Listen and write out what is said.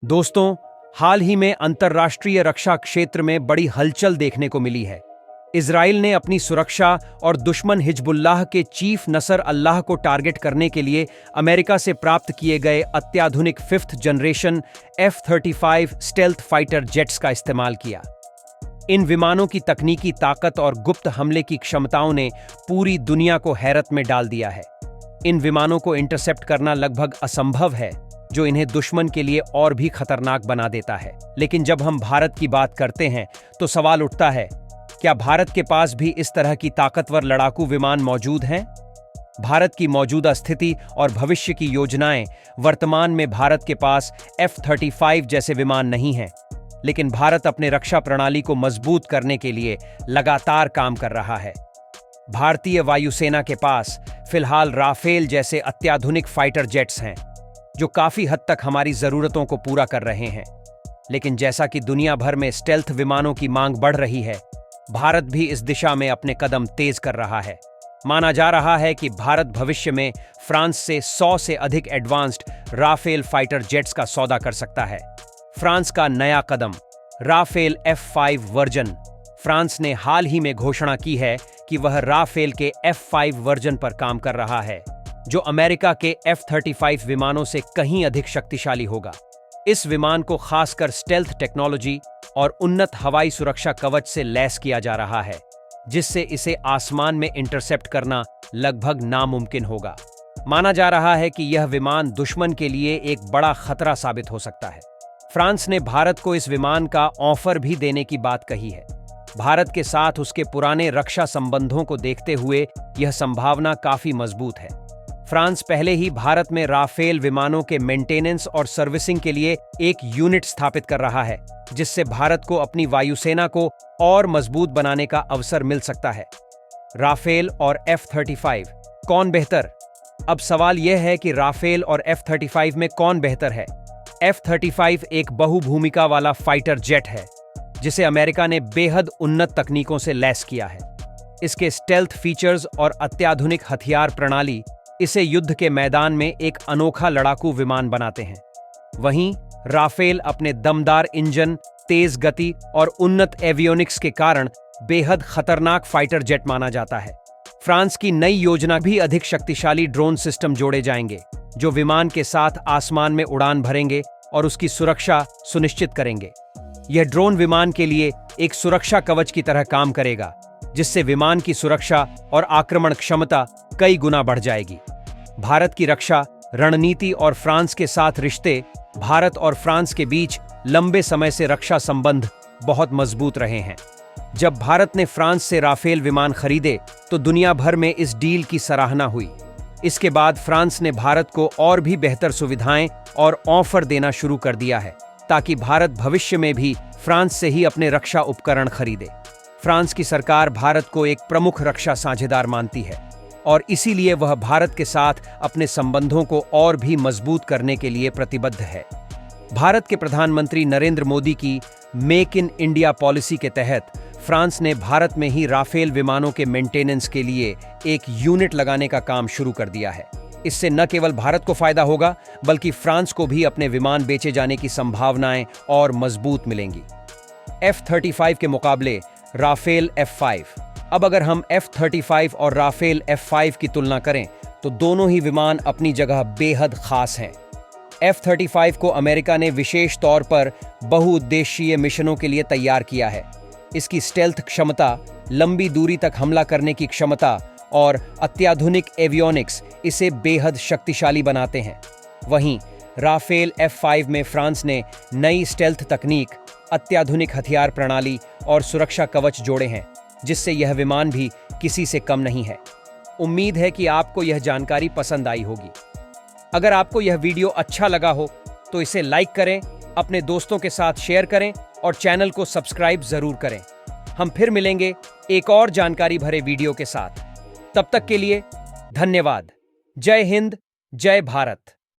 दोस्तों, हाल ही में अंतर्राष्ट्रीय रक्षा क्षेत्र में बड़ी हलचल देखने को मिली है। इजराइल ने अपनी सुरक्षा और दुश्मन हिजबुल्लाह के चीफ नसर अल्लाह को टारगेट करने के लिए अमेरिका से प्राप्त किए गए अत्याधुनिक 5th generation F-35 stealth fighter jets का इस्तेमाल किया। इन विमानों की तकनीकी ताकत और गुप्त हमले की क्षमताओं ने पूरी दुनिया को हैरत में डाल दिया है। इन विमानों को इंटरसेप्ट करना लगभग असंभव है, जो इन्हें दुश्मन के लिए और भी खतरनाक बना देता है। लेकिन जब हम भारत की बात करते हैं तो सवाल उठता है, क्या भारत के पास भी इस तरह की ताकतवर लड़ाकू विमान मौजूद हैं? भारत की मौजूदा स्थिति और भविष्य की योजनाएं। वर्तमान में भारत के पास F-35 जैसे विमान नहीं हैं, लेकिन भारत अपने रक्षा प्रणाली को मजबूत करने के लिए लगातार काम कर रहा है। भारतीय वायुसेना के पास फिलहाल राफेल जैसे अत्याधुनिक फाइटर जेट्स हैं, जो काफी हद तक हमारी जरूरतों को पूरा कर रहे हैं। लेकिन जैसा कि दुनिया भर में स्टेल्थ विमानों की मांग बढ़ रही है, भारत भी इस दिशा में अपने कदम तेज कर रहा है। माना जा रहा है कि भारत भविष्य में फ्रांस से 100 से अधिक एडवांस्ड राफेल फाइटर जेट्स का सौदा कर सकता है। फ्रांस का नया कदम राफेल F-5 वर्जन। फ्रांस ने हाल ही में घोषणा की है कि वह राफेल के F-5 वर्जन पर काम कर रहा है, जो अमेरिका के F-35 विमानों से कहीं अधिक शक्तिशाली होगा। इस विमान को खासकर स्टेल्थ टेक्नोलॉजी और उन्नत हवाई सुरक्षा कवच से लैस किया जा रहा है, जिससे इसे आसमान में इंटरसेप्ट करना लगभग नामुमकिन होगा। माना जा रहा है कि यह विमान दुश्मन के लिए एक बड़ा खतरा साबित हो सकता है। फ्रांस ने भारत को इस विमान का ऑफर भी देने की बात कही है। भारत के साथ उसके पुराने रक्षा संबंधों को देखते हुए यह संभावना काफी मजबूत है। फ्रांस पहले ही भारत में राफेल विमानों के मेंटेनेंस और सर्विसिंग के लिए एक यूनिट स्थापित कर रहा है, जिससे भारत को अपनी वायुसेना को और मजबूत बनाने का अवसर मिल सकता है। राफेल और F-35 कौन बेहतर? अब सवाल यह है कि राफेल और F-35 में कौन बेहतर है। F-35 एक बहुभूमिका वाला फाइटर जेट है, जिसे अमेरिका ने बेहद उन्नत तकनीकों से लैस किया है। इसके स्टेल्थ फीचर्स और अत्याधुनिक हथियार प्रणाली इसे युद्ध के मैदान में एक अनोखा लड़ाकू विमान बनाते हैं। वहीं राफेल अपने दमदार इंजन, तेज गति और उन्नत एवियोनिक्स के कारण बेहद खतरनाक फाइटर जेट माना जाता है। फ्रांस की नई योजना भी अधिक शक्तिशाली ड्रोन सिस्टम जोड़े जाएंगे, जो विमान के साथ आसमान में उड़ान भरेंगे और उसकी सुरक्षा सुनिश्चित करेंगे। यह ड्रोन विमान के लिए एक सुरक्षा कवच की तरह काम करेगा, जिससे विमान की सुरक्षा और आक्रमण क्षमता कई गुना बढ़ जाएगी। भारत की रक्षा रणनीति और फ्रांस के साथ रिश्ते। भारत और फ्रांस के बीच लंबे समय से रक्षा संबंध बहुत मजबूत रहे हैं। जब भारत ने फ्रांस से राफेल विमान खरीदे तो दुनिया भर में इस डील की सराहना हुई। इसके बाद फ्रांस ने भारत को और भी बेहतर सुविधाएं और ऑफर देना शुरू कर दिया है, ताकि भारत भविष्य में भी फ्रांस से ही अपने रक्षा उपकरण खरीदे। फ्रांस की सरकार भारत को एक प्रमुख रक्षा साझेदार मानती है और इसीलिए वह भारत के साथ अपने संबंधों को और भी मजबूत करने के लिए प्रतिबद्ध है। भारत के प्रधानमंत्री नरेंद्र मोदी की मेक इन इंडिया पॉलिसी के तहत फ्रांस ने भारत में ही राफेल विमानों के मेंटेनेंस के लिए एक यूनिट लगाने का काम शुरू कर दिया है। इससे न केवल भारत को फायदा होगा, बल्कि फ्रांस को भी अपने विमान बेचे जाने की संभावनाएं और मजबूत मिलेंगी। F-35 के मुकाबले राफेल F-5। अब अगर हम F-35 और राफेल F-5 की तुलना करें तो दोनों ही विमान अपनी जगह बेहद खास हैं। F-35 को अमेरिका ने विशेष तौर पर बहुउद्देशीय मिशनों के लिए तैयार किया है। इसकी स्टेल्थ क्षमता, लंबी दूरी तक हमला करने की क्षमता और अत्याधुनिक एवियोनिक्स इसे बेहद शक्तिशाली बनाते हैं। वहीं राफेल F-5 में फ्रांस ने नई स्टेल्थ तकनीक, अत्याधुनिक हथियार प्रणाली और सुरक्षा कवच जोड़े हैं, जिससे यह विमान भी किसी से कम नहीं है। उम्मीद है कि आपको यह जानकारी पसंद आई होगी। अगर आपको यह वीडियो अच्छा लगा हो तो इसे लाइक करें, अपने दोस्तों के साथ शेयर करें और चैनल को सब्सक्राइब जरूर करें। हम फिर मिलेंगे एक और जानकारी भरे वीडियो के साथ। तब तक के लिए धन्यवाद। जय हिंद, जय भारत।